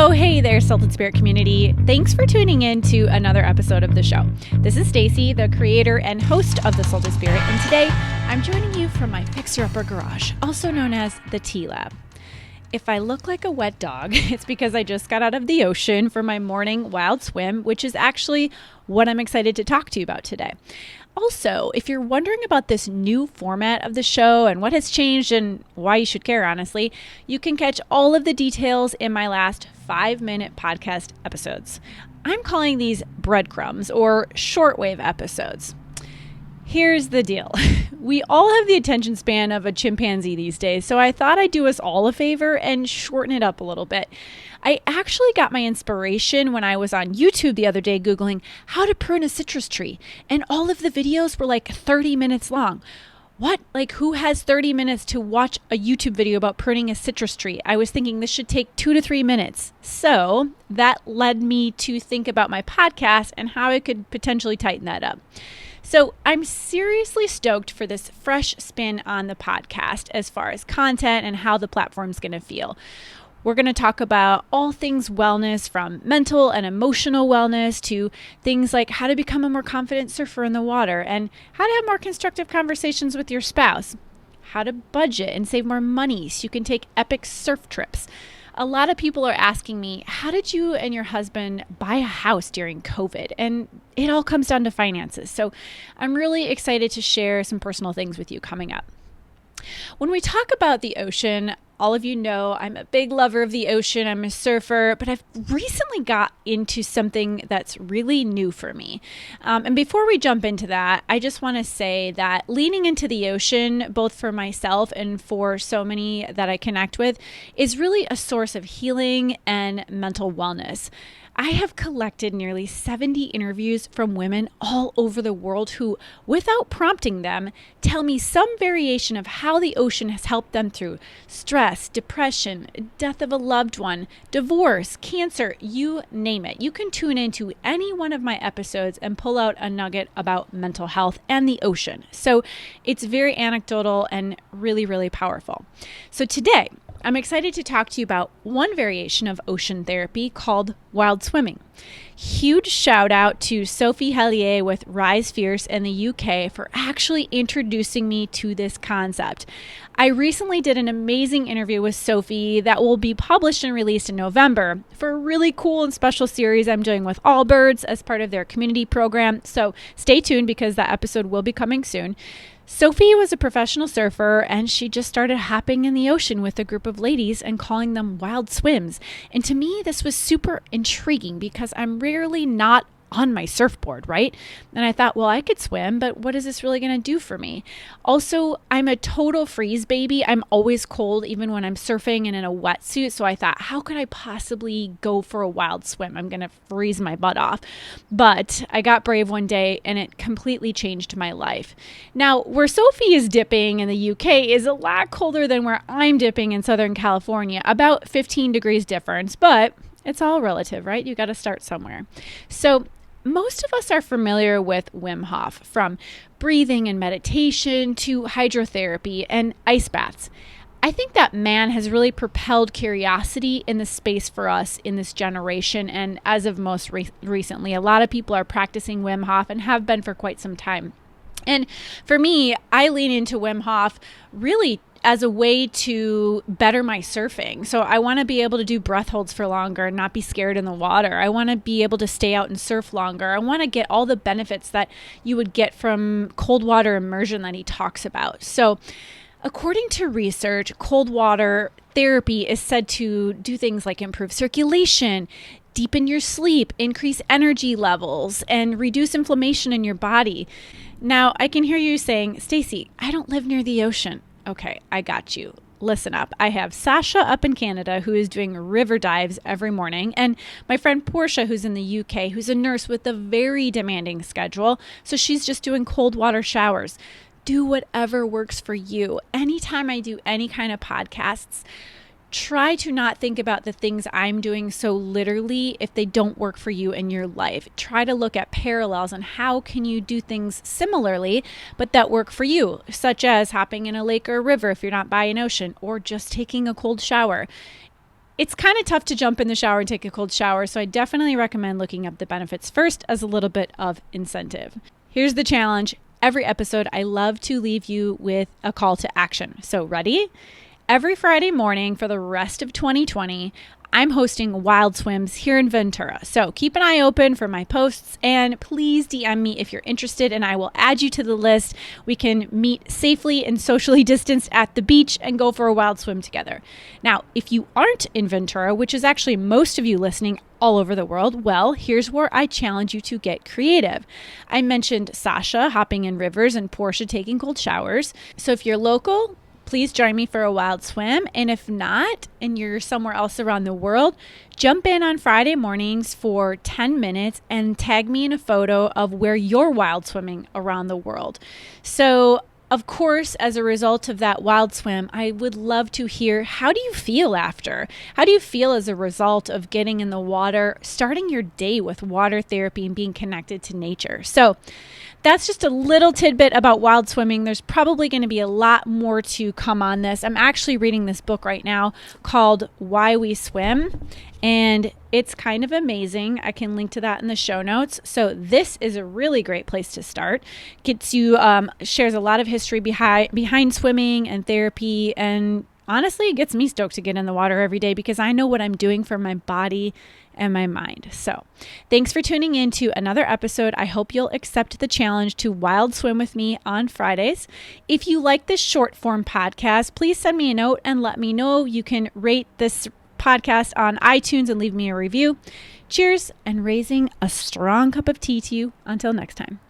Oh, hey there, Salted Spirit community. Thanks for tuning in to another episode of the show. This is Stacy, the creator and host of the Salted Spirit, and today I'm joining you from my fixer-upper garage, also known as the Tea Lab. If I look like a wet dog, it's because I just got out of the ocean for my morning wild swim, which is actually what I'm excited to talk to you about today. Also, if you're wondering about this new format of the show and what has changed and why you should care, honestly, you can catch all of the details in my last 5-minute podcast episodes. I'm calling these breadcrumbs or shortwave episodes. Here's the deal. We all have the attention span of a chimpanzee these days, so I thought I'd do us all a favor and shorten it up a little bit. I actually got my inspiration when I was on YouTube the other day Googling how to prune a citrus tree, and all of the videos were like 30 minutes long. What? Like, who has 30 minutes to watch a YouTube video about pruning a citrus tree? I was thinking this should take 2 to 3 minutes. So that led me to think about my podcast and how I could potentially tighten that up. So I'm seriously stoked for this fresh spin on the podcast as far as content and how the platform's going to feel. We're going to talk about all things wellness, from mental and emotional wellness to things like how to become a more confident surfer in the water and how to have more constructive conversations with your spouse, how to budget and save more money so you can take epic surf trips. A lot of people are asking me, how did you and your husband buy a house during COVID? And it all comes down to finances. So I'm really excited to share some personal things with you coming up. When we talk about the ocean, all of you know I'm a big lover of the ocean. I'm a surfer, but I've recently got into something that's really new for me. And before we jump into that, I just want to say that leaning into the ocean, both for myself and for so many that I connect with, is really a source of healing and mental wellness. I have collected nearly 70 interviews from women all over the world who, without prompting them, tell me some variation of how the ocean has helped them through stress, depression, death of a loved one, divorce, cancer, you name it. You can tune into any one of my episodes and pull out a nugget about mental health and the ocean. So it's very anecdotal and really, really powerful. So today, I'm excited to talk to you about one variation of ocean therapy called wild swimming. Huge shout out to Sophie with Rise Fierce in the UK for actually introducing me to this concept. I recently did an amazing interview with Sophie that will be published and released in November for a really cool and special series I'm doing with Allbirds as part of their community program. So stay tuned because that episode will be coming soon. Sophie was a professional surfer and she just started hopping in the ocean with a group of ladies and calling them wild swims. And to me, this was super intriguing because I'm rarely not on my surfboard, right? And I thought, well, I could swim, but what is this really going to do for me? Also, I'm a total freeze baby. I'm always cold, even when I'm surfing and in a wetsuit. So I thought, how could I possibly go for a wild swim? I'm going to freeze my butt off. But I got brave one day and it completely changed my life. Now, where Sophie is dipping in the UK is a lot colder than where I'm dipping in Southern California, about 15 degrees difference, but it's all relative, right? You got to start somewhere. So most of us are familiar with Wim Hof, from breathing and meditation to hydrotherapy and ice baths. I think that man has really propelled curiosity in the space for us in this generation. And as of most recently, a lot of people are practicing Wim Hof and have been for quite some time. And for me, I lean into Wim Hof really as a way to better my surfing. So I want to be able to do breath holds for longer and not be scared in the water. I want to be able to stay out and surf longer. I want to get all the benefits that you would get from cold water immersion that he talks about. So according to research, cold water therapy is said to do things like improve circulation, deepen your sleep, increase energy levels, and reduce inflammation in your body. Now, I can hear you saying, Stacy, I don't live near the ocean. Okay, I got you. Listen up. I have Sasha up in Canada who is doing river dives every morning, and my friend Portia who's in the UK who's a nurse with a very demanding schedule, so she's just doing cold water showers. Do whatever works for you. Anytime I do any kind of podcasts, try to not think about the things I'm doing so literally if they don't work for you in your life. Try to look at parallels and how can you do things similarly, but that work for you, such as hopping in a lake or a river if you're not by an ocean, or just taking a cold shower. It's kind of tough to jump in the shower and take a cold shower, so I definitely recommend looking up the benefits first as a little bit of incentive. Here's the challenge. Every episode, I love to leave you with a call to action. So ready? Every Friday morning for the rest of 2020, I'm hosting wild swims here in Ventura. So keep an eye open for my posts and please DM me if you're interested and I will add you to the list. We can meet safely and socially distanced at the beach and go for a wild swim together. Now, if you aren't in Ventura, which is actually most of you listening all over the world, well, here's where I challenge you to get creative. I mentioned Sasha hopping in rivers and Portia taking cold showers. So if you're local, please join me for a wild swim. And if not, and you're somewhere else around the world, jump in on Friday mornings for 10 minutes and tag me in a photo of where you're wild swimming around the world. So, of course, as a result of that wild swim, I would love to hear, how do you feel after? How do you feel as a result of getting in the water, starting your day with water therapy and being connected to nature? So that's just a little tidbit about wild swimming. There's probably going to be a lot more to come on this. I'm actually reading this book right now called Why We Swim, and it's kind of amazing. I can link to that in the show notes. So this is a really great place to start. Gets you, shares a lot of history behind swimming and therapy, and honestly, it gets me stoked to get in the water every day because I know what I'm doing for my body and my mind. So thanks for tuning in to another episode. I hope you'll accept the challenge to wild swim with me on Fridays. If you like this short form podcast, please send me a note and let me know. You can rate this podcast on iTunes and leave me a review. Cheers and raising a strong cup of tea to you. Until next time.